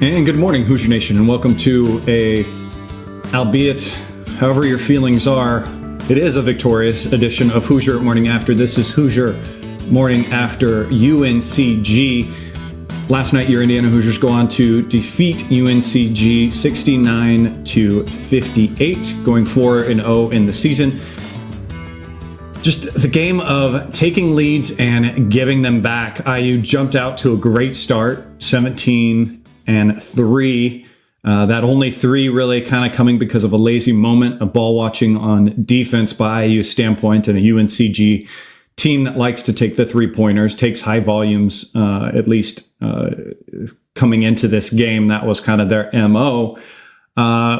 And good morning, Hoosier Nation, and welcome to albeit however your feelings are, it is a victorious edition of Hoosier Morning After. This is Hoosier Morning After Uncg. Last night, your Indiana Hoosiers go on to defeat Uncg 69-58, going 4-0 in the season. Just the game of taking leads and giving them back. IU jumped out to a great start, 17-3. That only 3 really kind of coming because of a lazy moment of ball watching on defense by IU's standpoint, and a UNCG team that likes to take the 3-pointers, takes high volumes, at least coming into this game. That was kind of their MO,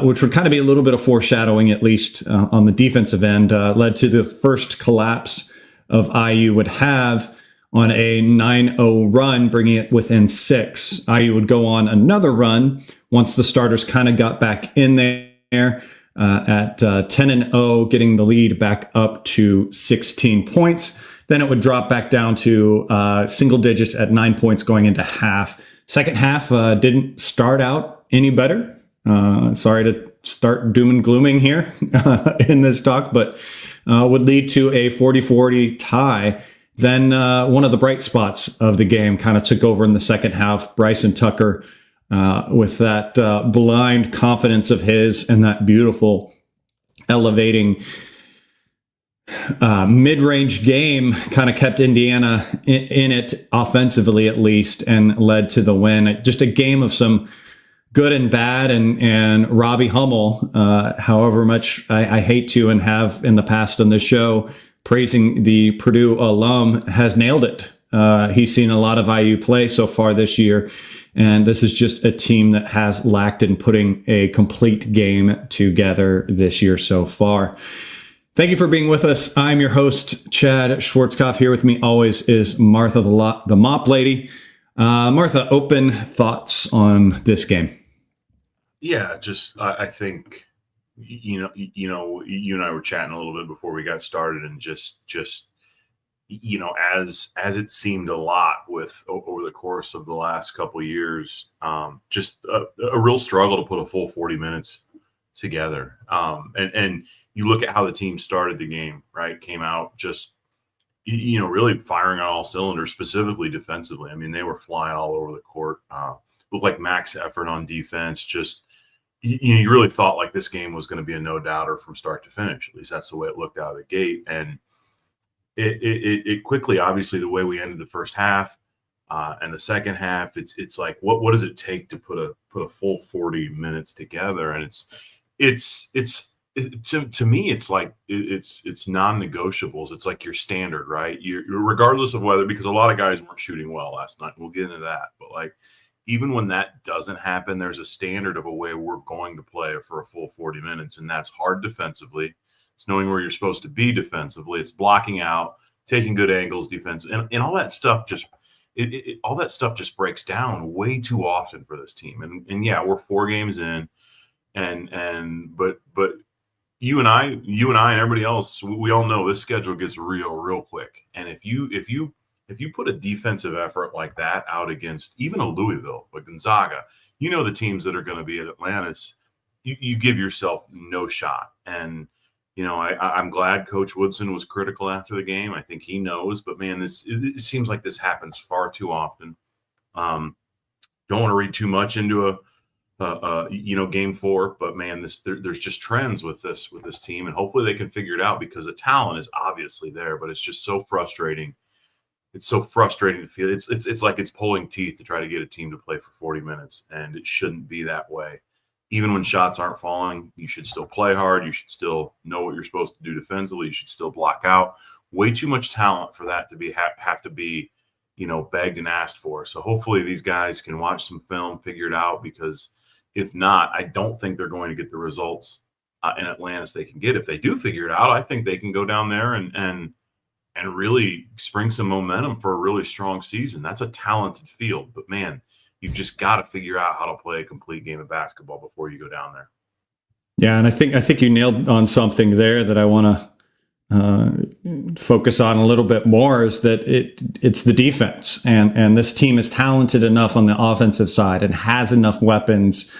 which would kind of be a little bit of foreshadowing, at least on the defensive end, led to the first collapse of IU would have on a 9-0 run, bringing it within 6. IU would go on another run once the starters kind of got back in there at 10-0, getting the lead back up to 16 points. Then it would drop back down to single digits at 9 points going into half. Second half didn't start out any better. Sorry to start doom and glooming here in this talk, but would lead to a 40-40 tie. Then one of the bright spots of the game kind of took over in the second half. Bryson Tucker, with that blind confidence of his and that beautiful elevating mid-range game, kind of kept Indiana in it offensively at least, and led to the win. Just a game of some good and bad, and Robbie Hummel, however much I hate to and have in the past on this show, praising the Purdue alum, has nailed it. He's seen a lot of IU play so far this year, and this is just a team that has lacked in putting a complete game together this year so far. Thank you for being with us. I'm your host, Chad Schwarzkopf. Here with me always is Martha, the mop lady. Martha, open thoughts on this game. Yeah, just I think you and I were chatting a little bit before we got started, and just as it seemed a lot with over the course of the last couple of years, just a real struggle to put a full 40 minutes together. And you look at how the team started the game, right? Came out just really firing on all cylinders, specifically defensively. I mean, they were flying all over the court. Looked like max effort on defense. Just you really thought like this game was going to be a no-doubter from start to finish. At least that's the way it looked out of the gate. And it quickly, obviously, the way we ended the first half and the second half, it's like what does it take to put a full 40 minutes together? And to me, it's like it's non-negotiables. It's like your standard, right? You're regardless of whether, because a lot of guys weren't shooting well last night. We'll get into that, but like, even when that doesn't happen, there's a standard of a way we're going to play for a full 40 minutes, and that's hard defensively. It's knowing where you're supposed to be defensively. It's blocking out, taking good angles, defense, and all that stuff. All that stuff just breaks down way too often for this team. And yeah, we're 4 games in, but you and I and everybody else, we all know this schedule gets real quick. And if you put a defensive effort like that out against even a Louisville, a Gonzaga, the teams that are going to be at Atlantis, you give yourself no shot. And, I'm glad Coach Woodson was critical after the game. I think he knows, but man, it seems like this happens far too often. Don't want to read too much into game 4, but man, there's just trends with this team, and hopefully they can figure it out, because the talent is obviously there, but it's just so frustrating. It's so frustrating to feel. It's like it's pulling teeth to try to get a team to play for 40 minutes, and it shouldn't be that way. Even when shots aren't falling, you should still play hard. You should still know what you're supposed to do defensively. You should still block out. Way too much talent for that to be have to be, begged and asked for. So hopefully these guys can watch some film, figure it out, because if not, I don't think they're going to get the results in Atlantis they can get. If they do figure it out, I think they can go down there and really spring some momentum for a really strong season. That's a talented field, but man, you've just got to figure out how to play a complete game of basketball before you go down there. Yeah, and I think you nailed on something there that I want to focus on a little bit more is that it's the defense, and this team is talented enough on the offensive side and has enough weapons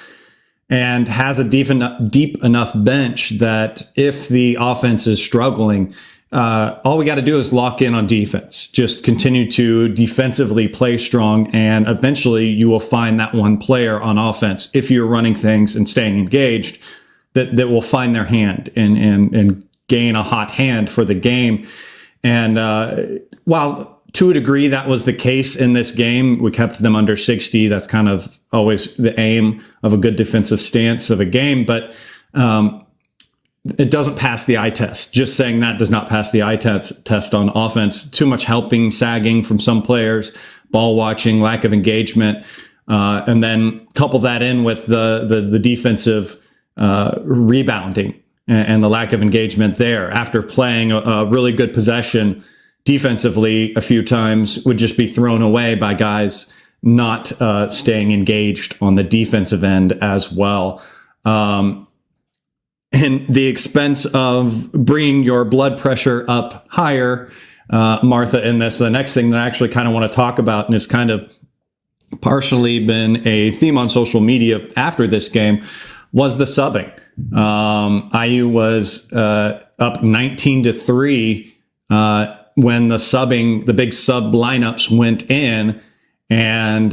and has a deep enough bench that if the offense is struggling, all we got to do is lock in on defense. Just continue to defensively play strong, and eventually you will find that one player on offense, if you're running things and staying engaged, that will find their hand and gain a hot hand for the game. And while to a degree that was the case in this game, we kept them under 60. That's kind of always the aim of a good defensive stance of a game, but it doesn't pass the eye test. Just saying that does not pass the eye test on offense. Too much helping, sagging from some players, ball watching, lack of engagement, and then couple that in with the defensive rebounding and the lack of engagement there. After playing a really good possession defensively a few times, would just be thrown away by guys not staying engaged on the defensive end as well. And the expense of bringing your blood pressure up higher, Martha, in this, the next thing that I actually kind of want to talk about, and has kind of partially been a theme on social media after this game, was the subbing. IU was up 19-3 when the big sub lineups went in. And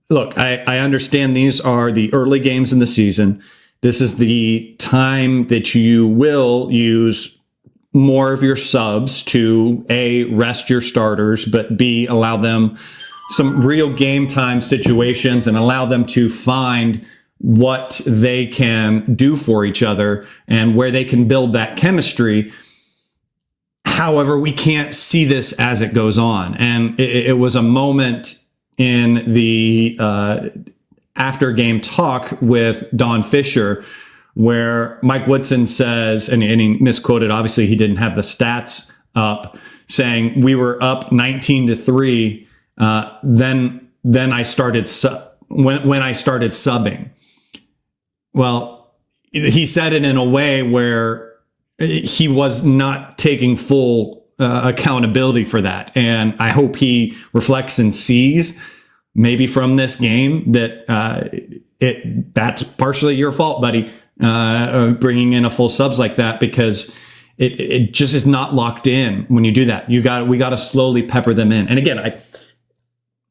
look, I understand these are the early games in the season. This is the time that you will use more of your subs to A, rest your starters, but B, allow them some real game time situations and allow them to find what they can do for each other and where they can build that chemistry. However, we can't see this as it goes on. And it was a moment in the after game talk with Don Fisher where Mike Woodson says, and he misquoted, obviously he didn't have the stats up, saying we were up 19-3. Then I started when I started subbing. Well, he said it in a way where he was not taking full accountability for that. And I hope he reflects and sees maybe from this game that that's partially your fault, buddy, bringing in a full subs like that, because it just is not locked in when you do that. We got to slowly pepper them in. And again,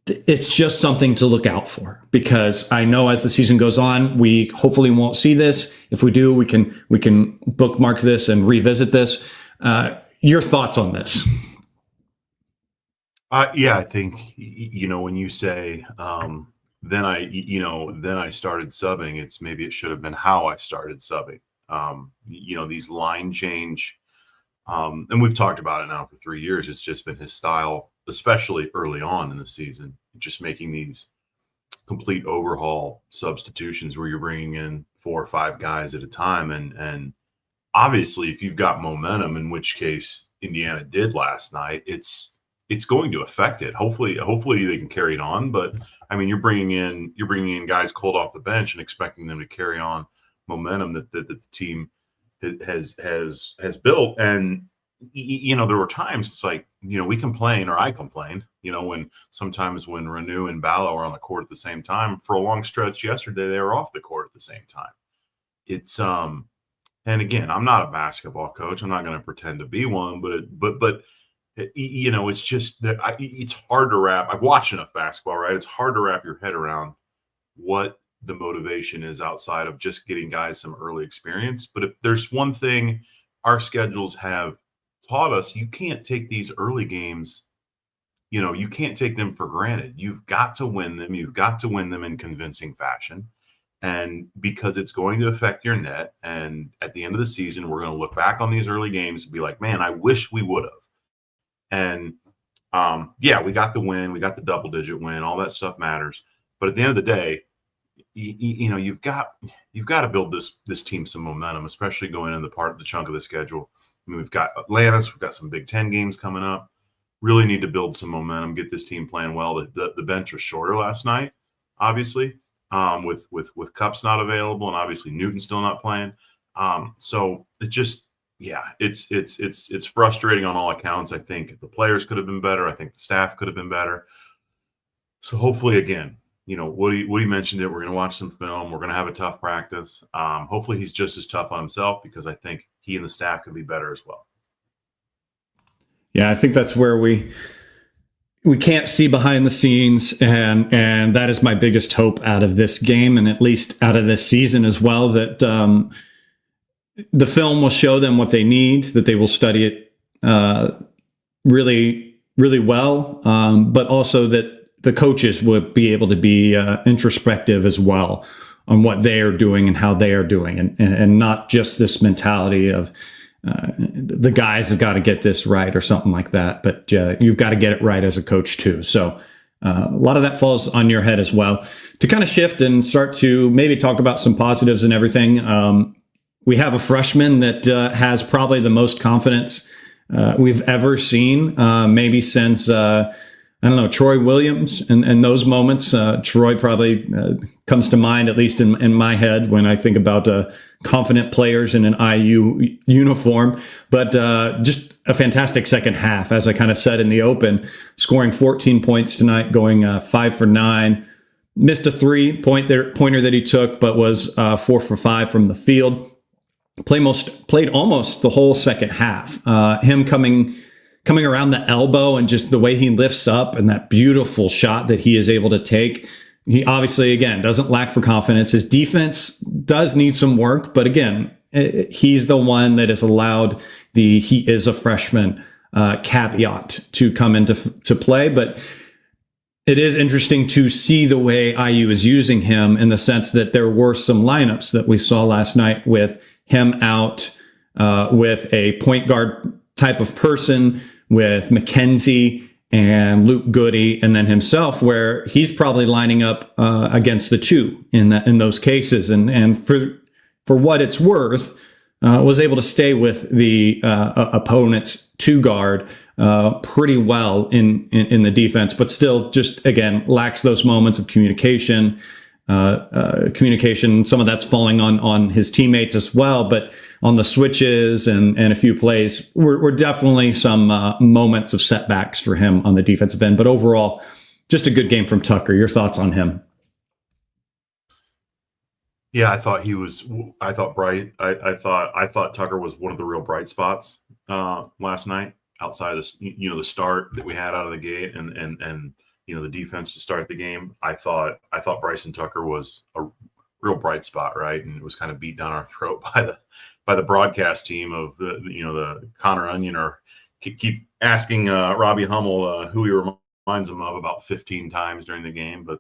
it's just something to look out for, because I know as the season goes on, we hopefully won't see this. If we do, we can bookmark this and revisit this. Your thoughts on this? Yeah, I think, when you say, then I started subbing, maybe it should have been how I started subbing. These line change, and we've talked about it now for 3 years. It's just been his style, especially early on in the season, just making these complete overhaul substitutions where you're bringing in 4 or 5 guys at a time. And obviously, if you've got momentum, in which case Indiana did last night, it's going to affect it. Hopefully they can carry it on. But I mean, you're bringing in guys cold off the bench and expecting them to carry on momentum that the team has built. And there were times it's like, we complain, or I complained, when Renew and Ballo are on the court at the same time. For a long stretch yesterday, they were off the court at the same time. It's and again, I'm not a basketball coach. I'm not going to pretend to be one, but it's just that it's hard to wrap. I've watched enough basketball, right? It's hard to wrap your head around what the motivation is outside of just getting guys some early experience. But if there's one thing our schedules have taught us, you can't take these early games, you can't take them for granted. You've got to win them. You've got to win them in convincing fashion. And because it's going to affect your net. And at the end of the season, we're going to look back on these early games and be like, man, I wish we would have. And we got the win, we got the double-digit win, all that stuff matters. But at the end of the day, you've got to build this team some momentum, especially going into the chunk of the schedule. I mean, we've got Atlantis, we've got some Big Ten games coming up. Really need to build some momentum, get this team playing well. The bench was shorter last night, obviously, with Cups not available, and obviously Newton's still not playing. So it just yeah, it's frustrating on all accounts. I think the players could have been better. I think the staff could have been better. So hopefully, again, Woody mentioned it. We're going to watch some film. We're going to have a tough practice. Hopefully, he's just as tough on himself, because I think he and the staff could be better as well. Yeah, I think that's where we can't see behind the scenes, and that is my biggest hope out of this game, and at least out of this season as well, that the film will show them what they need, that they will study it really, really well, but also that the coaches would be able to be introspective as well on what they are doing and how they are doing, and not just this mentality of the guys have got to get this right or something like that, but you've got to get it right as a coach too. So a lot of that falls on your head as well. To kind of shift and start to maybe talk about some positives and everything, we have a freshman that has probably the most confidence we've ever seen, maybe since I don't know, Troy Williams, and those moments. Troy probably comes to mind, at least in my head, when I think about confident players in an IU uniform. But just a fantastic second half, as I kind of said in the open, scoring 14 points tonight, going 5 for 9. Missed a pointer that he took, but was 4 for 5 from the field. Played almost the whole second half. Him coming around the elbow and just the way he lifts up and that beautiful shot that he is able to take. He obviously, again, doesn't lack for confidence. His defense does need some work, but again, he's the one that has allowed he is a freshman caveat to come into play. But it is interesting to see the way IU is using him, in the sense that there were some lineups that we saw last night with him out with a point guard type of person, with McKenzie and Luke Goody, and then himself, where he's probably lining up against the two in those cases, and for what it's worth, was able to stay with the opponent's two guard pretty well in the defense, but still just, again, lacks those moments of communication. Some of that's falling on his teammates as well, but on the switches and a few plays, were definitely some moments of setbacks for him on the defensive end. But overall, just a good game from Tucker. Your thoughts on him? Yeah, I thought bright. I thought Tucker was one of the real bright spots last night, outside of the start that we had out of the gate, and the defense to start the game. I thought Bryson Tucker was a real bright spot, right? And it was kind of beat down our throat by the broadcast team of the Connor Onion, or keep asking Robbie Hummel who he reminds him of about 15 times during the game. But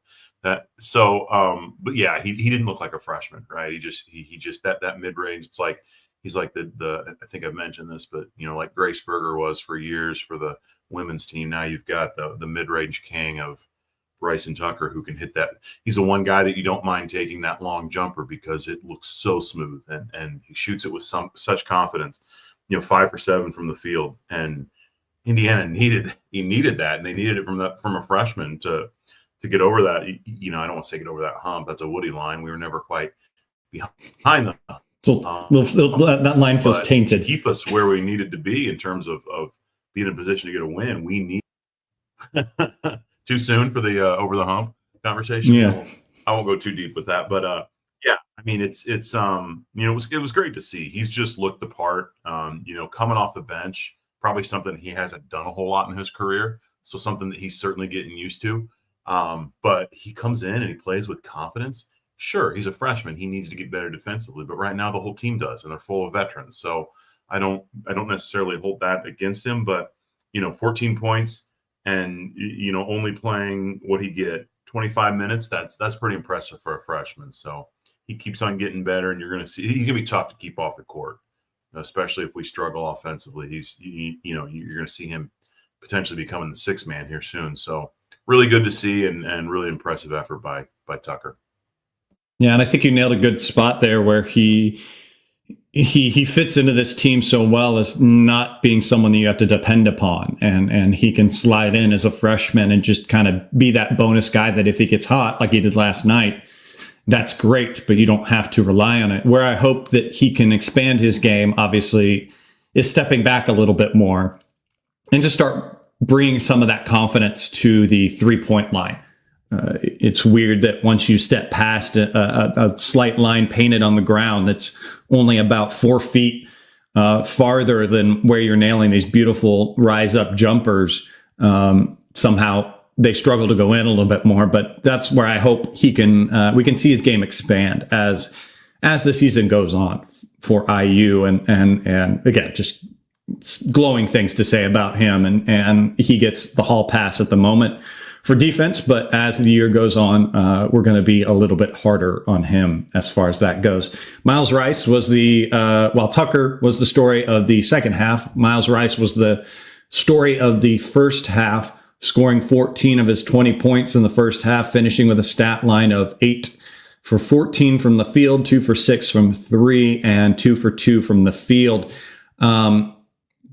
yeah, he didn't look like a freshman, right? He just that mid range. It's like he's like the I think I've mentioned this, but like Grace Berger was for years for the women's team. Now you've got the mid-range king of Bryson Tucker, who can hit that. He's the one guy that you don't mind taking that long jumper, because it looks so smooth, and he shoots it with such confidence. 5 for 7 from the field, and Indiana needed that, and they needed it from a freshman to get over that. I don't want to say get over that hump. That's a Woody line. We were never quite behind them. So that line feels tainted. To keep us where we needed to be in terms of being in a position to get a win, we need too soon for the over the hump conversation. Yeah, I won't go too deep with that, but yeah, I mean, it was great to see. He's just looked the part. Coming off the bench, probably something he hasn't done a whole lot in his career, so something that he's certainly getting used to. But he comes in and he plays with confidence. Sure, he's a freshman. He needs to get better defensively, but right now the whole team does, and they're full of veterans. So I don't necessarily hold that against him, but 14 points and only playing what he get 25 minutes. That's pretty impressive for a freshman. So he keeps on getting better, and you're going to see he's going to be tough to keep off the court, especially if we struggle offensively. You're going to see him potentially becoming the sixth man here soon. So really good to see, and really impressive effort by Tucker. Yeah, and I think you nailed a good spot there, where he fits into this team so well as not being someone that you have to depend upon, and he can slide in as a freshman and just kind of be that bonus guy that if he gets hot like he did last night, that's great, but you don't have to rely on it. Where I hope that he can expand his game, obviously, is stepping back a little bit more and to start bringing some of that confidence to the 3-point line. It's weird that once you step past a slight line painted on the ground that's only about 4 feet farther than where you're nailing these beautiful rise up jumpers, somehow they struggle to go in a little bit more. But that's where I hope we can see his game expand as the season goes on for IU. And again, just glowing things to say about him. And he gets the hall pass at the moment for defense, but as the year goes on, we're going to be a little bit harder on him as far as that goes. Miles Rice was while Tucker was the story of the second half, Miles Rice was the story of the first half, scoring 14 of his 20 points in the first half, finishing with a stat line of 8 for 14 from the field, 2 for 6 from 3, and 2 for 2 from the field.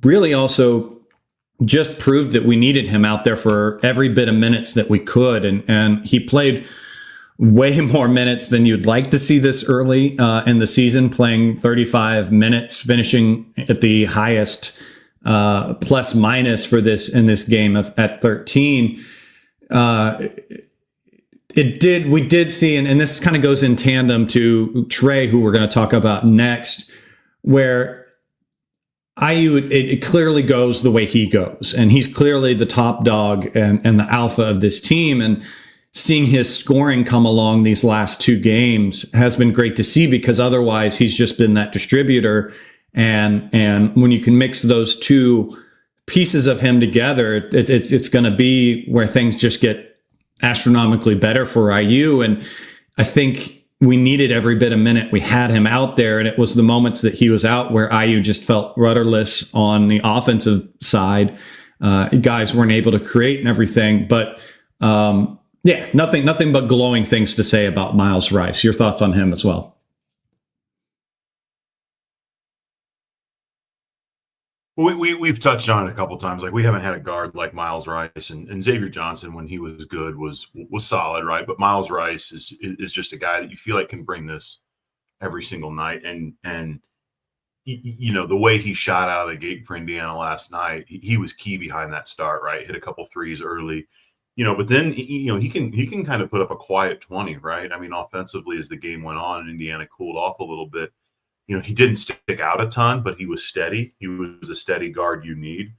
Really also just proved that we needed him out there for every bit of minutes that we could. And he played way more minutes than you'd like to see this early in the season, playing 35 minutes, finishing at the highest plus minus for in this game at 13. We did see, and this kind of goes in tandem to Trey, who we're going to talk about next, where IU, it clearly goes the way he goes, and he's clearly the top dog and the alpha of this team. And seeing his scoring come along these last 2 games has been great to see, because otherwise he's just been that distributor. And when you can mix those 2 pieces of him together, it's going to be where things just get astronomically better for IU. And I think we needed every bit of minute we had him out there, and it was the moments that he was out where IU just felt rudderless on the offensive side. Guys weren't able to create and everything, but nothing but glowing things to say about Miles Rice. Your thoughts on him as well? We've touched on it a couple of times. Like, we haven't had a guard like Miles Rice, and Xavier Johnson, when he was good, was solid, right? But Miles Rice is just a guy that you feel like can bring this every single night. And you know, the way he shot out of the gate for Indiana last night, he was key behind that start, right? Hit a couple threes early, you know, but then he can kind of put up a quiet 20, right? I mean, offensively, as the game went on and Indiana cooled off a little bit, you know, he didn't stick out a ton, but he was steady. He was a steady guard you need.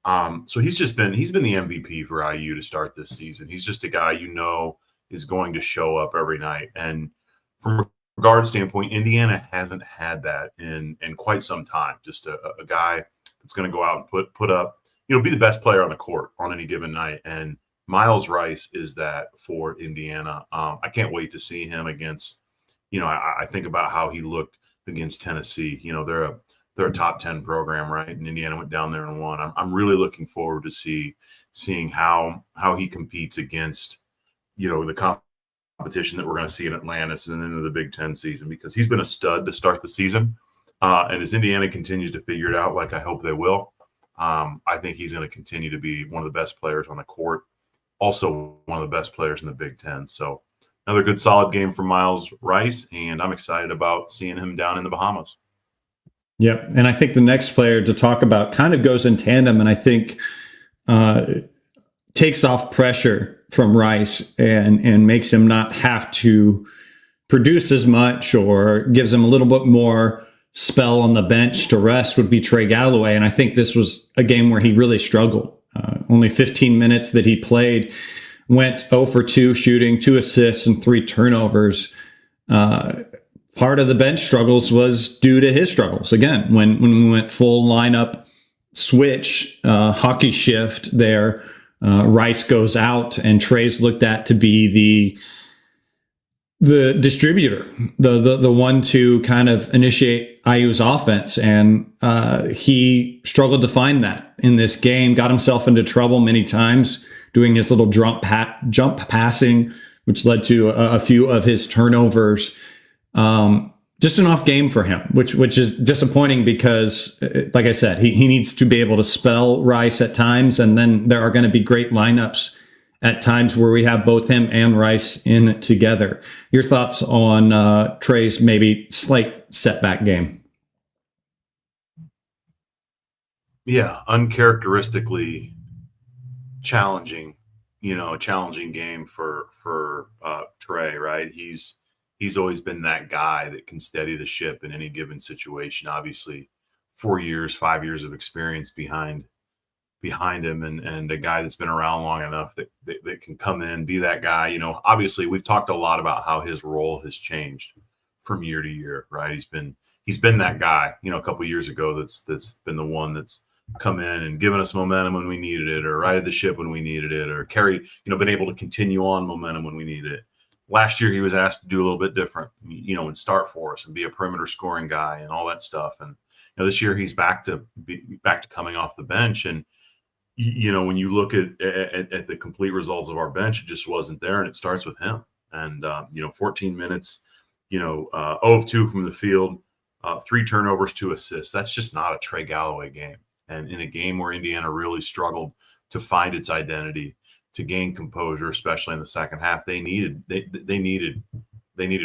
So he's been the MVP for IU to start this season. He's just a guy is going to show up every night. And from a guard standpoint, Indiana hasn't had that in quite some time. Just a guy that's going to go out and put up, be the best player on the court on any given night. And Miles Rice is that for Indiana. I can't wait to see him against, I think about how he looked against Tennessee. They're a top 10 program, right? And Indiana went down there and won. I'm really looking forward to seeing how he competes against, the competition that we're going to see in Atlantis and then into the Big Ten season, because he's been a stud to start the season. And as Indiana continues to figure it out, like I hope they will, I think he's going to continue to be one of the best players on the court, also one of the best players in the Big Ten. So another good solid game from Miles Rice, and I'm excited about seeing him down in the Bahamas. Yep. And I think the next player to talk about kind of goes in tandem, and I think takes off pressure from Rice and makes him not have to produce as much, or gives him a little bit more spell on the bench to rest, would be Trey Galloway. And I think this was a game where he really struggled. Only 15 minutes that he played, went 0 for 2 shooting, 2 assists, and 3 turnovers. Part of the bench struggles was due to his struggles. Again, when we went full lineup switch, hockey shift there, Rice goes out, and Trey's looked at to be the distributor, the one to kind of initiate IU's offense. And he struggled to find that in this game, got himself into trouble many times doing his little jump passing, which led to a few of his turnovers. Just an off game for him, which is disappointing, because, like I said, he needs to be able to spell Rice at times, and then there are going to be great lineups at times where we have both him and Rice in together. Your thoughts on Trey's maybe slight setback game? Yeah, uncharacteristically challenging, challenging game for Trey, right? He's always been that guy that can steady the ship in any given situation. Obviously, 4 years, 5 years of experience behind him, and a guy that's been around long enough that can come in, be that guy. Obviously, we've talked a lot about how his role has changed from year to year, right? He's been that guy, a couple of years ago that's been the one that's come in and given us momentum when we needed it, or righted the ship when we needed it, or been able to continue on momentum when we needed it. Last year, he was asked to do a little bit different, and start for us and be a perimeter scoring guy and all that stuff. And this year he's back to coming off the bench. And when you look at the complete results of our bench, it just wasn't there, and it starts with him. And 14 minutes, 0 of 2 from the field, 3 turnovers, 2 assists. That's just not a Trey Galloway game. And in a game where Indiana really struggled to find its identity, to gain composure, especially in the second half, they needed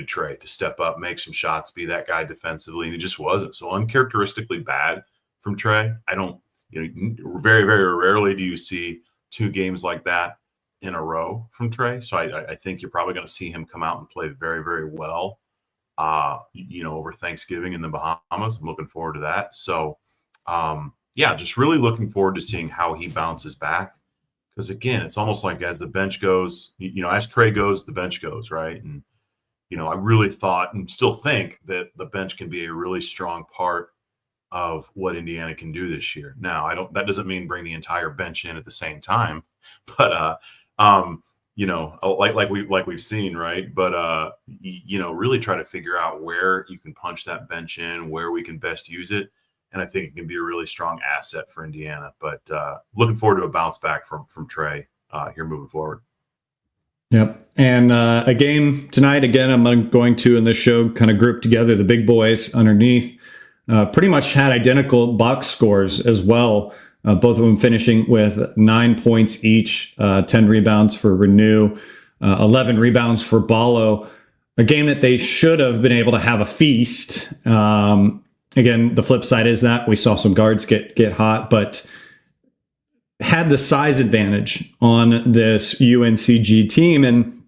Trey to step up, make some shots, be that guy defensively, and he just wasn't. So uncharacteristically bad from Trey. I don't. Very, very rarely do you see 2 games like that in a row from Trey. So I think you're probably going to see him come out and play very, very well, over Thanksgiving in the Bahamas. I'm looking forward to that. So, just really looking forward to seeing how he bounces back. Because, again, it's almost like as the bench goes, as Trey goes, the bench goes, right? And, I really thought and still think that the bench can be a really strong part of what Indiana can do this year. Now, that doesn't mean bring the entire bench in at the same time, but like we've seen, right? But really try to figure out where you can punch that bench in, where we can best use it, and I think it can be a really strong asset for Indiana. But looking forward to a bounce back from Trey here moving forward. Yep. And a game tonight, again, I'm going to in this show kind of group together the big boys underneath. Pretty much had identical box scores as well. Both of them finishing with 9 points each, 10 rebounds for Renew, 11 rebounds for Ballo. A game that they should have been able to have a feast. Again, the flip side is that we saw some guards get hot, but had the size advantage on this UNCG team. And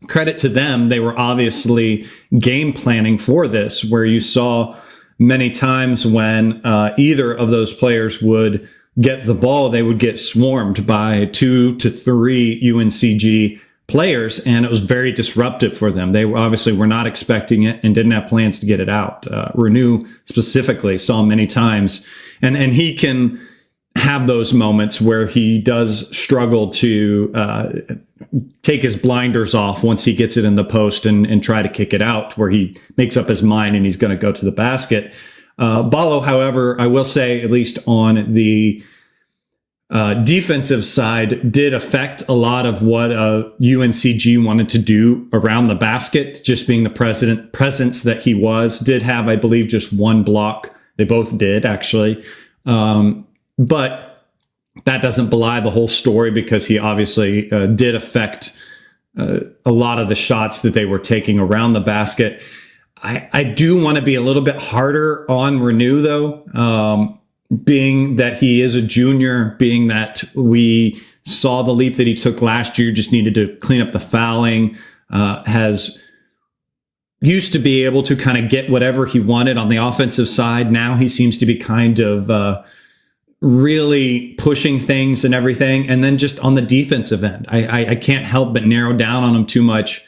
credit to them, they were obviously game planning for this, where you saw many times when either of those players would get the ball, they would get swarmed by 2 to 3 UNCG players, and it was very disruptive for them. They obviously were not expecting it and didn't have plans to get it out. Renew specifically saw many times, and he can have those moments where he does struggle to take his blinders off once he gets it in the post and try to kick it out, where he makes up his mind and he's going to go to the basket. Ballo, however, I will say, at least on the defensive side, did affect a lot of what UNCG wanted to do around the basket, just being the presence that he was. Did have, I believe, just 1 block. They both did, actually. But that doesn't belie the whole story, because he obviously did affect a lot of the shots that they were taking around the basket. I do want to be a little bit harder on Renew, though, being that he is a junior, being that we saw the leap that he took last year, just needed to clean up the fouling, has used to be able to kind of get whatever he wanted on the offensive side. Now he seems to be kind of really pushing things and everything. And then just on the defensive end, I can't help but narrow down on him too much,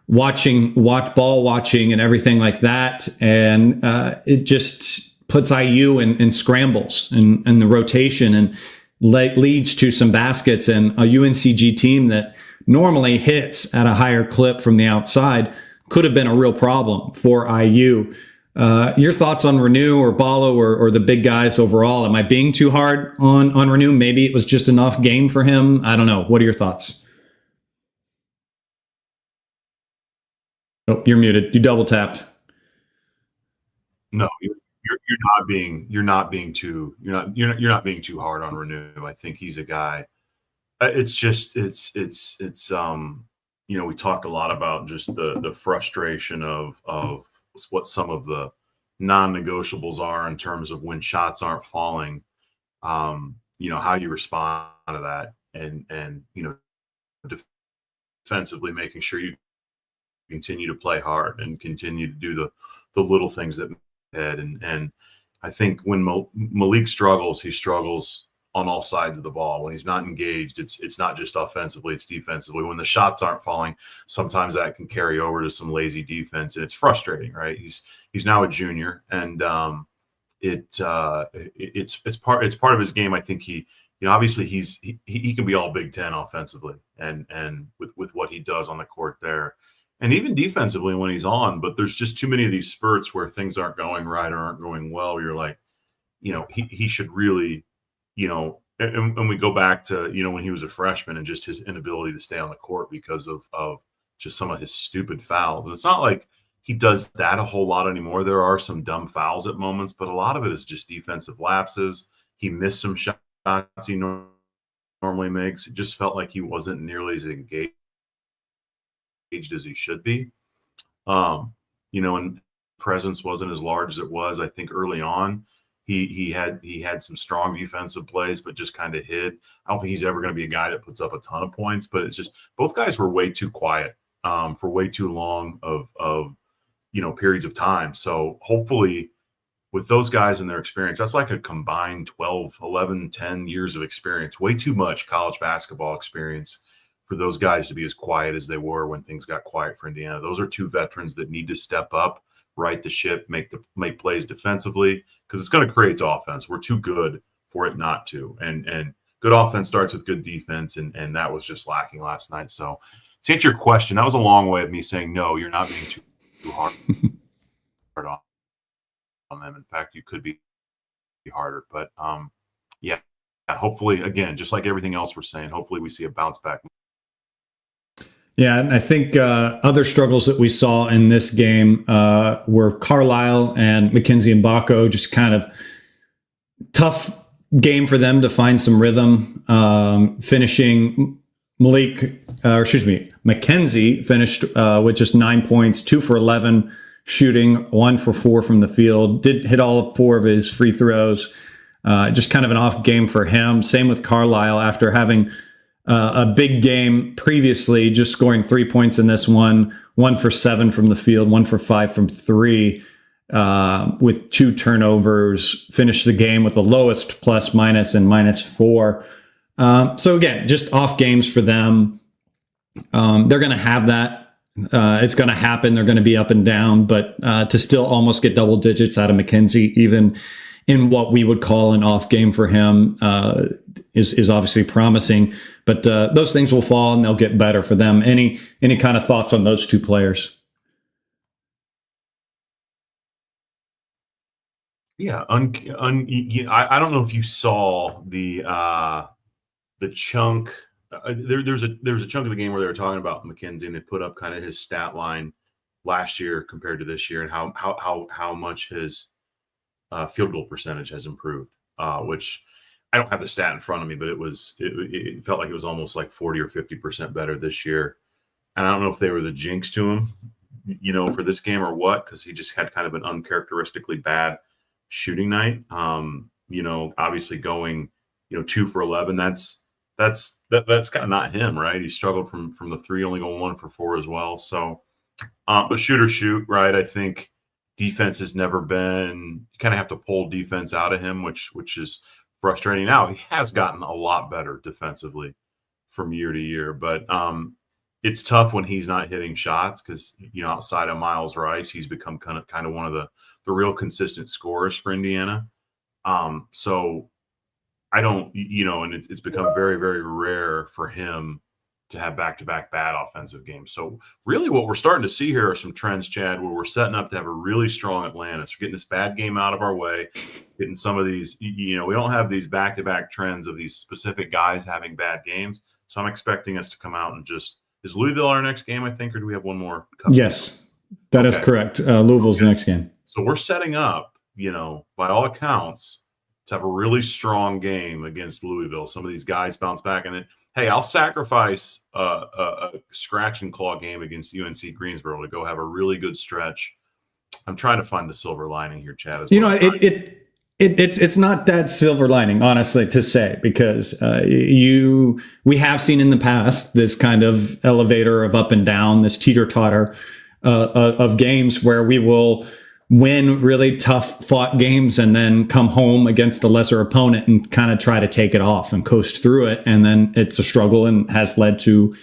ball watching and everything like that. And it just puts IU in scrambles and the rotation, and leads to some baskets. And a UNCG team that normally hits at a higher clip from the outside could have been a real problem for IU. Your thoughts on Renew or Ballo or the big guys overall? Am I being too hard on Renew? Maybe it was just enough game for him. I don't know. What are your thoughts? Oh, you're muted. You double tapped. No, you're not being too hard on Renew. I think he's a guy. It's just we talked a lot about just the frustration of what some of the non-negotiables are in terms of when shots aren't falling. how you respond to that, and defensively making sure you continue to play hard and continue to do the little things that head. And I think when Malik struggles, he struggles on all sides of the ball. When he's not engaged, it's not just offensively, it's defensively. When the shots aren't falling, sometimes that can carry over to some lazy defense, and it's frustrating, right? He's now a junior, and it's part of his game. I think obviously he can be all Big Ten offensively, and with what he does on the court there, and even defensively when he's on. But there's just too many of these spurts where things aren't going right or aren't going well. You're like, he should really, and we go back to when he was a freshman and just his inability to stay on the court because of just some of his stupid fouls. And it's not like he does that a whole lot anymore. There are some dumb fouls at moments, but a lot of it is just defensive lapses. He missed some shots he normally makes. It just felt like he wasn't nearly as engaged as he should be. And presence wasn't as large as it was. I think early on, he had some strong defensive plays, but just kind of hid. I don't think he's ever going to be a guy that puts up a ton of points, but it's just both guys were way too quiet for way too long of periods of time. So hopefully with those guys and their experience, that's like a combined 12, 11, 10 years of experience, way too much college basketball experience for those guys to be as quiet as they were when things got quiet for Indiana. Those are two veterans that need to step up, right the ship, make plays defensively, because it's going to create offense. We're too good for it not to. And good offense starts with good defense, and that was just lacking last night. So to answer your question, that was a long way of me saying, no, you're not being too hard on them. In fact, you could be harder. But yeah, hopefully, again, just like everything else we're saying, hopefully we see a bounce back. Yeah, and I think other struggles that we saw in this game were Carlisle and Mackenzie and Baco. Just kind of tough game for them to find some rhythm. Finishing Mackenzie finished with just 9 points, 2 for 11 shooting, 1 for 4 from the field. Did hit all 4 of his free throws. Just kind of an off game for him. Same with Carlisle after having a big game previously, just scoring 3 points in this one, 1 for 7 from the field, 1 for 5 from 3, with 2 turnovers, finished the game with the lowest plus minus and -4. So again, just off games for them. They're going to have that. It's going to happen. They're going to be up and down, but to still almost get double digits out of Mackenzie, even in what we would call an off game for him, is obviously promising. But those things will fall and they'll get better for them. Any kind of thoughts on those two players? Yeah, I don't know if you saw the chunk. There was a chunk of the game where they were talking about Mackenzie, and they put up kind of his stat line last year compared to this year, and how much his field goal percentage has improved. Which I don't have the stat in front of me, but it felt like it was almost like 40 or 50% better this year. And I don't know if they were the jinx to him, for this game or what, because he just had kind of an uncharacteristically bad shooting night. Obviously going, 2 for 11. That's kind of not him, right? He struggled from the 3, only going 1 for 4 as well. So, but shoot, right? I think defense has never been. You kind of have to pull defense out of him, which is frustrating. Now he has gotten a lot better defensively from year to year, but it's tough when he's not hitting shots because outside of Miles Rice, he's become kind of one of the real consistent scorers for Indiana. So I don't, and it's become very, very rare for him to have back-to-back bad offensive games. So really what we're starting to see here are some trends, Chad, where we're setting up to have a really strong Atlanta. So we're getting this bad game out of our way, getting some of these, we don't have these back-to-back trends of these specific guys having bad games. So I'm expecting us to come out and is Louisville our next game, I think, or do we have one more? Yes, that is correct. Louisville's the next game. So we're setting up, by all accounts, to have a really strong game against Louisville. Some of these guys bounce back, and hey, I'll sacrifice a scratch and claw game against UNC Greensboro to go have a really good stretch. I'm trying to find the silver lining here, Chad. It's not that silver lining, honestly, to say, because we have seen in the past this kind of elevator of up and down, this teeter totter of games where we will win really tough fought games and then come home against a lesser opponent and kind of try to take it off and coast through it, and then it's a struggle and has led to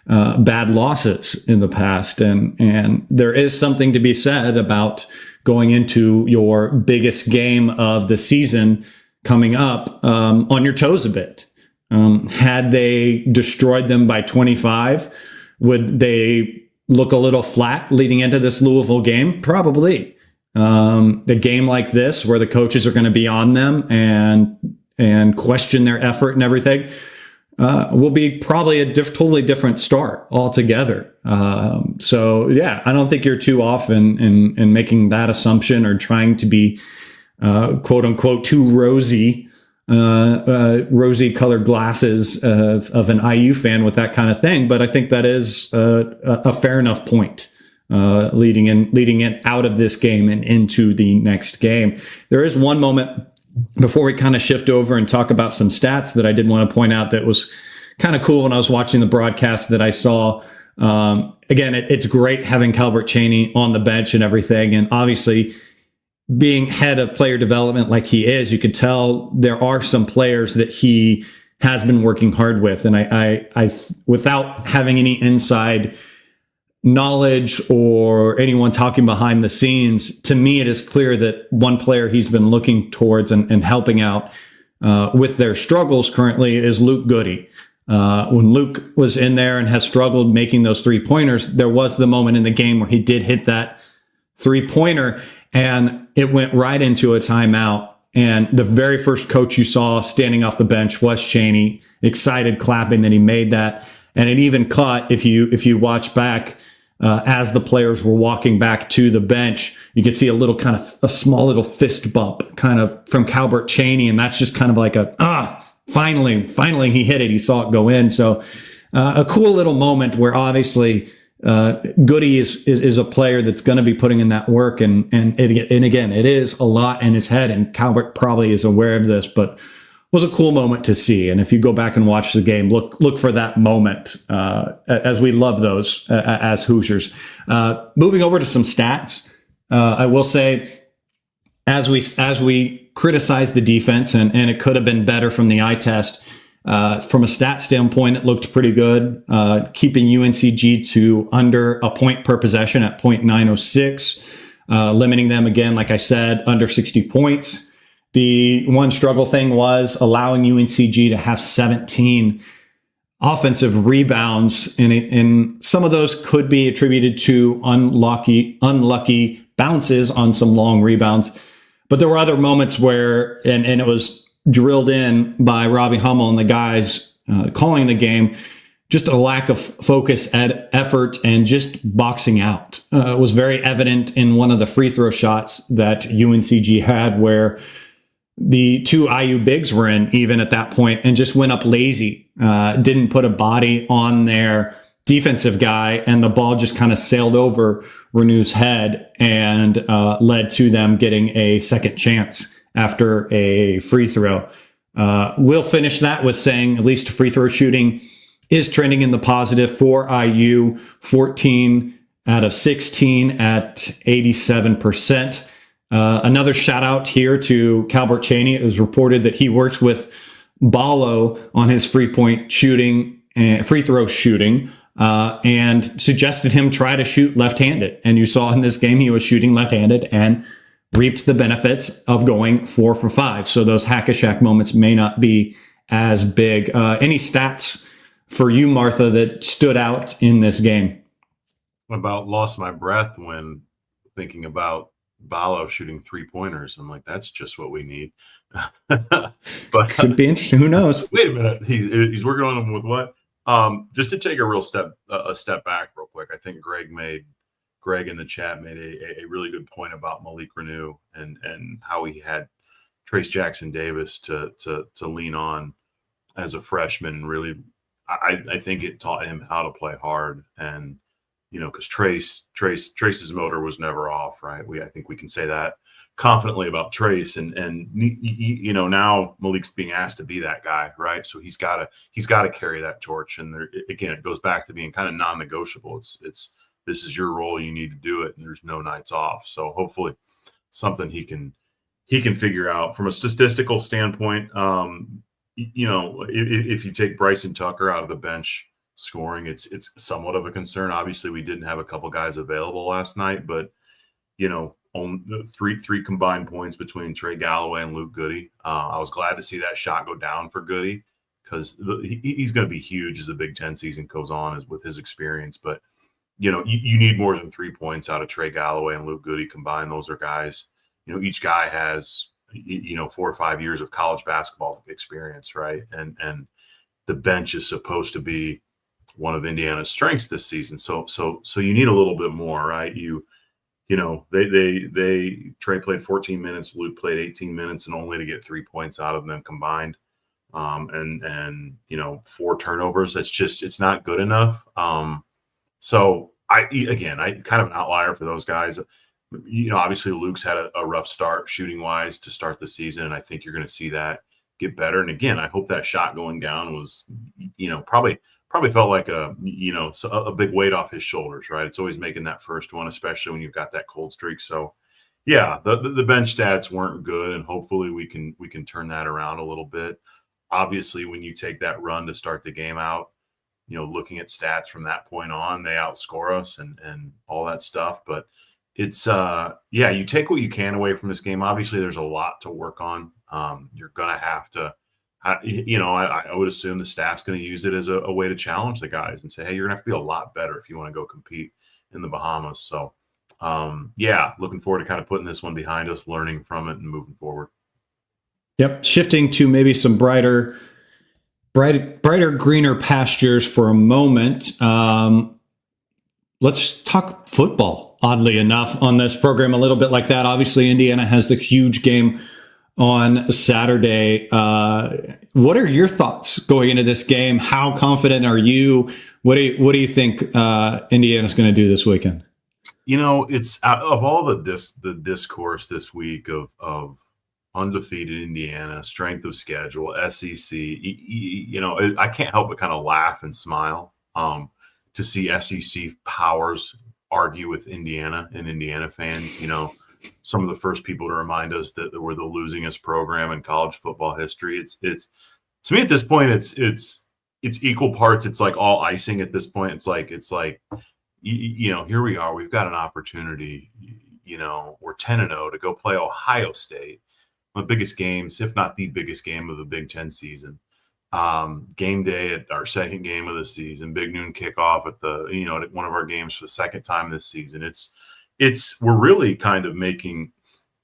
bad losses in the past, and there is something to be said about going into your biggest game of the season coming up on your toes a bit. Had they destroyed them by 25, would they look a little flat leading into this Louisville game? Probably. A game like this where the coaches are going to be on them and question their effort and everything will be probably a totally different start altogether. So yeah, I don't think you're too off in making that assumption or trying to be quote unquote too rosy colored glasses of an IU fan with that kind of thing. But I think that is a fair enough point. Leading in out of this game and into the next game. There is one moment before we kind of shift over and talk about some stats that I did want to point out that was kind of cool when I was watching the broadcast that I saw. Again, it's great having Calbert Cheaney on the bench and everything. And obviously being head of player development like he is, you could tell there are some players that he has been working hard with. And I without having any inside knowledge or anyone talking behind the scenes, to me, it is clear that one player he's been looking towards and helping out with their struggles currently is Luke Goody. When Luke was in there and has struggled making those 3-pointers, there was the moment in the game where he did hit that 3-pointer and it went right into a timeout. And the very first coach you saw standing off the bench was Cheaney, excited, clapping that he made that. And it even caught, if you watch back, as the players were walking back to the bench, you could see a small little fist bump kind of from Calbert Cheaney. And that's just kind of like finally he hit it. He saw it go in. So a cool little moment where obviously Goody is a player that's going to be putting in that work. And again, it is a lot in his head, and Calbert probably is aware of this, but was a cool moment to see. And if you go back and watch the game, look for that moment, as we love those as Hoosiers. Moving over to some stats, I will say, as we criticize the defense, and it could have been better from the eye test, from a stat standpoint, it looked pretty good, keeping UNCG to under a point per possession at 0.906, limiting them, again, like I said, under 60 points. The one struggle thing was allowing UNCG to have 17 offensive rebounds, and some of those could be attributed to unlucky bounces on some long rebounds. But there were other moments where, and it was drilled in by Robbie Hummel and the guys calling the game, just a lack of focus, effort, and just boxing out. It was very evident in one of the free throw shots that UNCG had, where the two IU bigs were in even at that point and just went up lazy, didn't put a body on their defensive guy, and the ball just kind of sailed over Renew's head and led to them getting a second chance after a free throw. We'll finish that with saying at least free throw shooting is trending in the positive for IU, 14 out of 16 at 87%. Another shout out here to Calbert Cheaney. It was reported that he works with Ballo on his free throw shooting, and suggested him try to shoot left-handed. And you saw in this game he was shooting left-handed and reaped the benefits of going 4 for 5. So those hack-a-shack moments may not be as big. Any stats for you, Martha, that stood out in this game? About lost my breath when thinking about Ballo shooting 3-pointers. I'm like, that's just what we need. But could be interesting. Who knows? Wait a minute. He's working on them with what? Just to take a step back real quick. I think Greg in the chat made a really good point about Malik Renew and how he had Trace Jackson Davis to lean on as a freshman. Really, I think it taught him how to play hard, and because Trace's motor was never off, right? I think we can say that confidently about Trace, and you know, now Malik's being asked to be that guy, right? So he's got to carry that torch. And there, again, it goes back to being kind of non-negotiable. It's this is your role, you need to do it, and there's no nights off. So hopefully something he can figure out from a statistical standpoint. You know, if you take Bryson Tucker out of the bench scoring, it's somewhat of a concern. Obviously, we didn't have a couple guys available last night, but you know, on three combined points between Trey Galloway and Luke Goody. I was glad to see that shot go down for Goody, because he's going to be huge as the Big Ten season goes on with his experience. But you know, you need more than 3 points out of Trey Galloway and Luke Goody combined. Those are guys, you know, each guy has, you know, 4 or 5 years of college basketball experience, right? And the bench is supposed to be one of Indiana's strengths this season. So you need a little bit more, right? You know, Trey played 14 minutes, Luke played 18 minutes, and only to get 3 points out of them combined. And you know, 4 turnovers. It's not good enough. So I kind of an outlier for those guys. You know, obviously Luke's had a rough start shooting wise to start the season, and I think you're going to see that get better. And again, I hope that shot going down was, you know, probably felt like a big weight off his shoulders, right? It's always making that first one, especially when you've got that cold streak. So yeah, the bench stats weren't good, and hopefully we can turn that around a little bit. Obviously, when you take that run to start the game out, you know, looking at stats from that point on, they outscore us and all that stuff. But it's you take what you can away from this game. Obviously, there's a lot to work on. You're gonna have to, you know, I would assume the staff's going to use it as a way to challenge the guys and say, hey, you're gonna have to be a lot better if you want to go compete in the Bahamas. So looking forward to kind of putting this one behind us, learning from it, and moving forward. Yep, shifting to maybe some brighter, greener pastures for a moment. Let's talk football, oddly enough, on this program a little bit like that. Obviously, Indiana has the huge game on Saturday. What are your thoughts going into this game? How confident are you? What do you think Indiana's going to do this weekend? You know, it's of all the discourse this week of undefeated Indiana, strength of schedule, SEC. You know, I can't help but kind of laugh and smile to see SEC powers argue with Indiana and Indiana fans. You know, some of the first people to remind us that we're the losingest program in college football history. It's to me at this point, it's equal parts. It's like all icing at this point. It's like you know, here we are. We've got an opportunity. You know, we're 10-0 to go play Ohio State. One of the biggest games, if not the biggest game of the Big Ten season. Game day at our second game of the season, big noon kickoff at one of our games for the second time this season. We're really kind of making,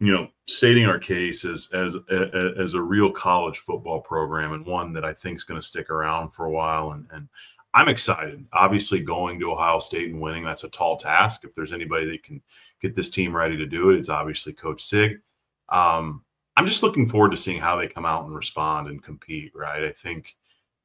you know, stating our case as a real college football program, and one that I think is going to stick around for a while. And I'm excited. Obviously, going to Ohio State and winning, that's a tall task. If there's anybody that can get this team ready to do it, it's obviously Coach Sig. I'm just looking forward to seeing how they come out and respond and compete, right? I think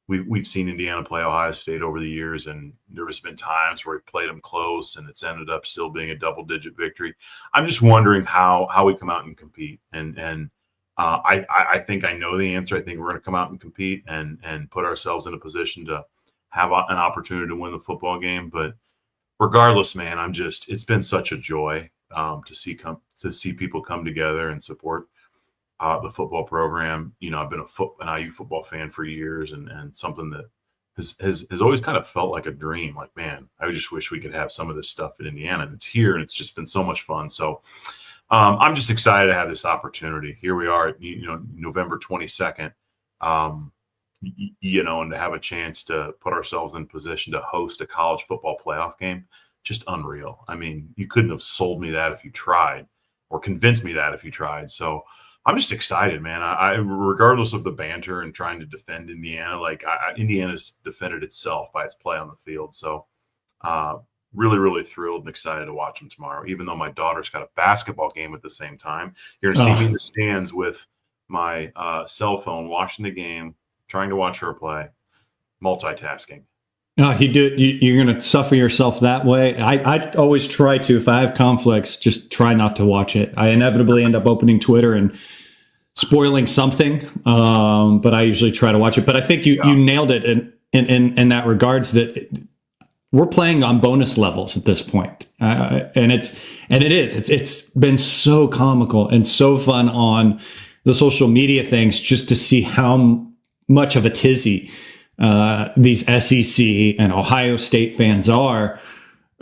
we've seen Indiana play Ohio State over the years, and there has been times where we played them close and it's ended up still being a double-digit victory. I'm just wondering how we come out and compete. And I think I know the answer. I think we're going to come out and compete and put ourselves in a position to have an opportunity to win the football game. But regardless, man, it's been such a joy to see people come together and support the football program. You know, I've been an IU football fan for years, and something that has always kind of felt like a dream. Like, man, I just wish we could have some of this stuff in Indiana, and it's here, and it's just been so much fun. So I'm just excited to have this opportunity. Here we are, November 22nd, you know, and to have a chance to put ourselves in position to host a college football playoff game, just unreal. I mean, you couldn't have sold me that if you tried, or convinced me that if you tried. So I'm just excited, man. I regardless of the banter and trying to defend Indiana, like Indiana's defended itself by its play on the field. So really, really thrilled and excited to watch them tomorrow, even though my daughter's got a basketball game at the same time. You're going to see me in the stands with my cell phone, watching the game, trying to watch her play, multitasking. You're going to suffer yourself that way. I always try to, if I have conflicts, just try not to watch it. I inevitably end up opening Twitter and spoiling something, but I usually try to watch it. But I think you nailed it in that regards, that we're playing on bonus levels at this point. And it's been so comical and so fun on the social media things, just to see how much of a tizzy these SEC and Ohio State fans are,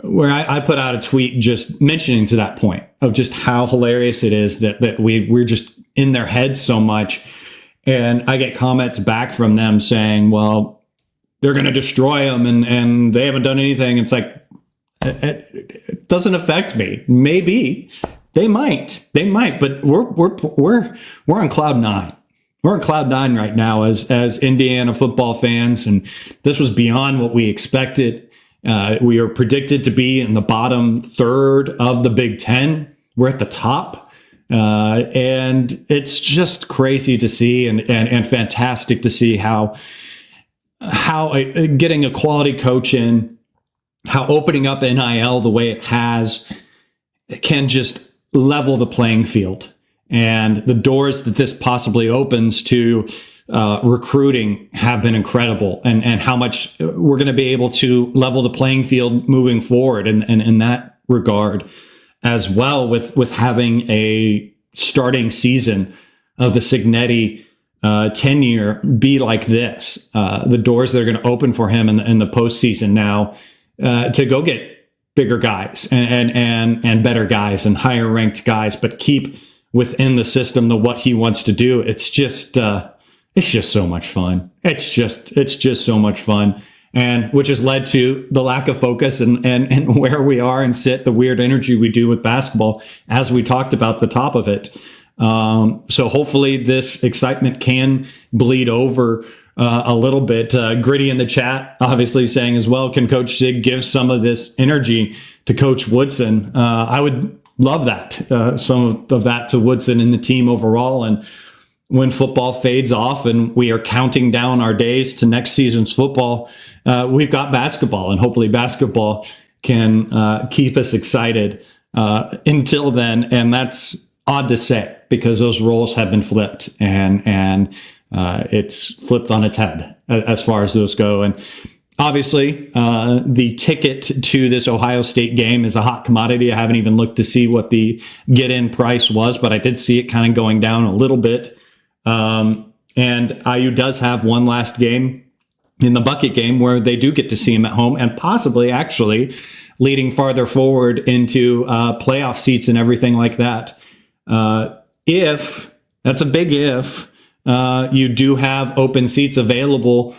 where I put out a tweet just mentioning to that point of just how hilarious it is that we're just in their heads so much. And I get comments back from them saying, well, they're going to destroy them and they haven't done anything. It's like, it doesn't affect me. Maybe they might, but we're on cloud nine. We're on cloud nine right now as Indiana football fans, and this was beyond what we expected. We are predicted to be in the bottom third of the Big Ten. We're at the top, and it's just crazy to see and fantastic to see how getting a quality coach in, how opening up NIL the way it has can just level the playing field. And the doors that this possibly opens to recruiting have been incredible, and how much we're going to be able to level the playing field moving forward. And in that regard as well, with having a starting season of the Signetti tenure be like this, the doors that are going to open for him in the postseason now to go get bigger guys and better guys and higher ranked guys, but keep within the system what he wants to do. It's just so much fun. It's just so much fun, and which has led to the lack of focus and where we are and sit, the weird energy we do with basketball, as we talked about the top of it. So hopefully this excitement can bleed over a little bit. Gritty in the chat obviously saying as well, can Coach Sig give some of this energy to Coach Woodson? I would love that, some of that to Woodson and the team overall. And when football fades off and we are counting down our days to next season's football, we've got basketball, and hopefully basketball can keep us excited until then. And that's odd to say, because those roles have been flipped, and it's flipped on its head as far as those go. And obviously, the ticket to this Ohio State game is a hot commodity. I haven't even looked to see what the get-in price was, but I did see it kind of going down a little bit. And IU does have one last game in the bucket game where they do get to see him at home, and possibly actually leading farther forward into playoff seats and everything like that. If that's a big if, you do have open seats available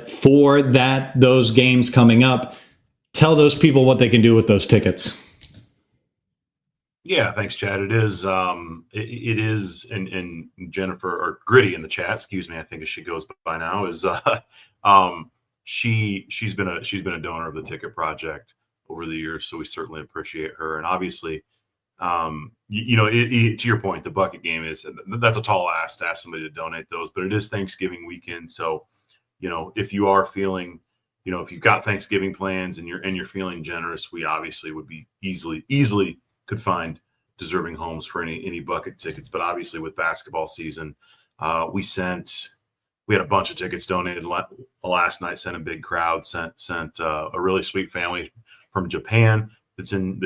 for those games coming up. Tell those people what they can do with those tickets. Yeah, thanks, Chad. It is, it is, and Jennifer, or Gritty in the chat, excuse me, I think as she goes by now, is she's been a donor of the Ticket Project over the years, so we certainly appreciate her. And obviously, to your point, the bucket game that's a tall ask to ask somebody to donate those, but it is Thanksgiving weekend, so if you are feeling, if you've got Thanksgiving plans and you're feeling generous, we obviously would be easily could find deserving homes for any bucket tickets. But obviously with basketball season, we had a bunch of tickets donated last night, sent a big crowd, sent a really sweet family from Japan that's in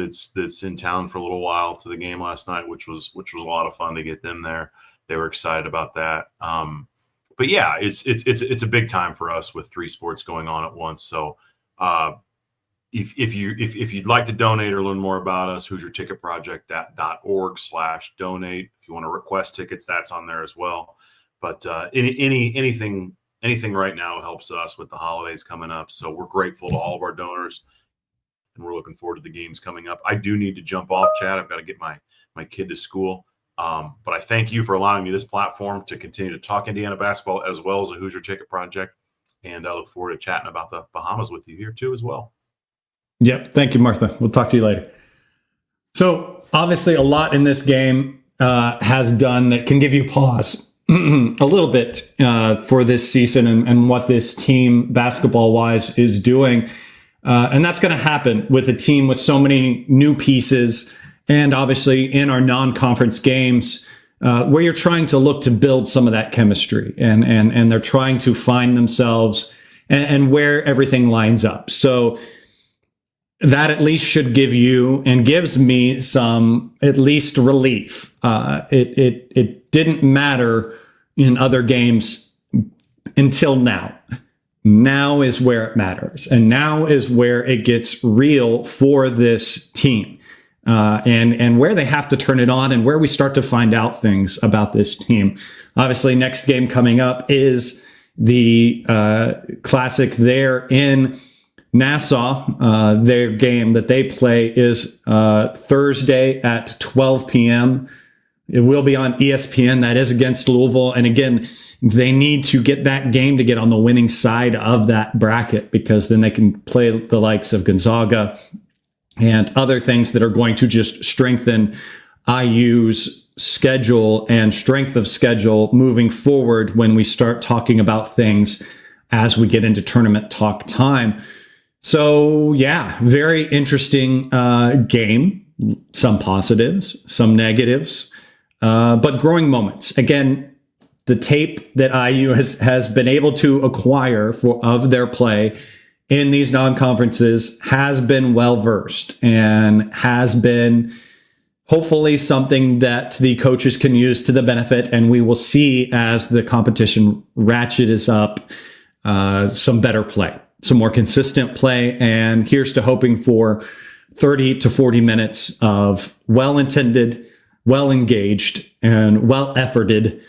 town for a little while to the game last night, which was a lot of fun to get them there. They were excited about that. But yeah, it's a big time for us with three sports going on at once. So if you'd like to donate or learn more about us, HoosierTicketProject.org/donate. If you want to request tickets, that's on there as well. But anything right now helps us with the holidays coming up. So we're grateful to all of our donors, and we're looking forward to the games coming up. I do need to jump off, Chad. I've got to get my kid to school. But I thank you for allowing me this platform to continue to talk Indiana basketball as well as the Hoosier Ticket Project. And I look forward to chatting about the Bahamas with you here too as well. Yep. Thank you, Martha. We'll talk to you later. So obviously a lot in this game has done that can give you pause a little bit for this season and what this team basketball-wise is doing. And that's going to happen with a team with so many new pieces, and obviously in our non-conference games, where you're trying to look to build some of that chemistry, and they're trying to find themselves and where everything lines up. So that at least should give you and gives me some at least relief. It didn't matter in other games until now. Now is where it matters, and now is where it gets real for this team, and where they have to turn it on, and where we start to find out things about this team. Obviously, next game coming up is the Classic there in Nassau. Their game that they play is Thursday at 12 p.m. It will be on ESPN. That is against Louisville. And again, they need to get that game to get on the winning side of that bracket, because then they can play the likes of Gonzaga and other things that are going to just strengthen IU's schedule and strength of schedule moving forward when we start talking about things as we get into tournament talk time. So yeah, very interesting game. Some positives, some negatives, but growing moments. Again, the tape that IU has been able to acquire of their play in these non-conferences has been well-versed and has been hopefully something that the coaches can use to the benefit, and we will see as the competition ratchets up some better play, some more consistent play, and here's to hoping for 30 to 40 minutes of well-intended, well-engaged, and well-efforted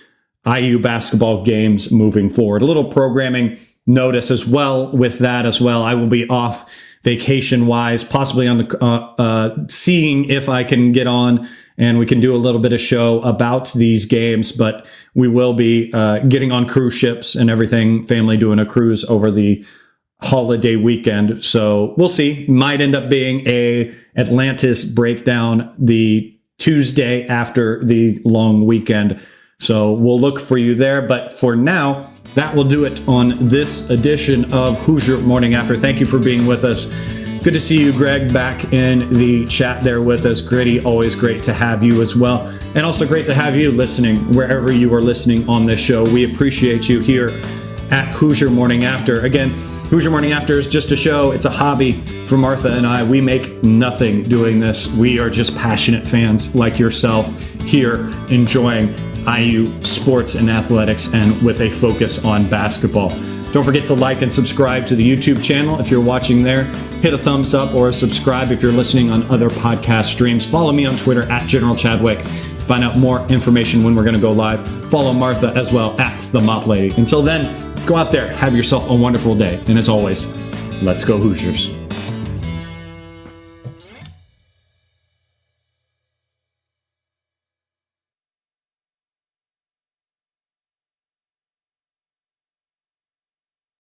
IU basketball games moving forward. A little programming notice as well with that as well. I will be off vacation-wise, possibly on the seeing if I can get on and we can do a little bit of show about these games, but we will be getting on cruise ships and everything, family doing a cruise over the holiday weekend. So we'll see. Might end up being a Atlantis breakdown the Tuesday after the long weekend. So we'll look for you there. But for now, that will do it on this edition of Hoosier Morning After. Thank you for being with us. Good to see you, Greg, back in the chat there with us. Gritty, always great to have you as well. And also great to have you listening wherever you are listening on this show. We appreciate you here at Hoosier Morning After. Again, Hoosier Morning After is just a show. It's a hobby for Martha and I. We make nothing doing this. We are just passionate fans like yourself here enjoying IU sports and athletics, and with a focus on basketball. Don't forget to like and subscribe to the YouTube channel if you're watching there. Hit a thumbs up or a subscribe if you're listening on other podcast streams. Follow me on Twitter at General Chadwick. Find out more information when we're going to go live. Follow Martha as well at The Mop Lady. Until then, go out there, have yourself a wonderful day. And as always, let's go Hoosiers.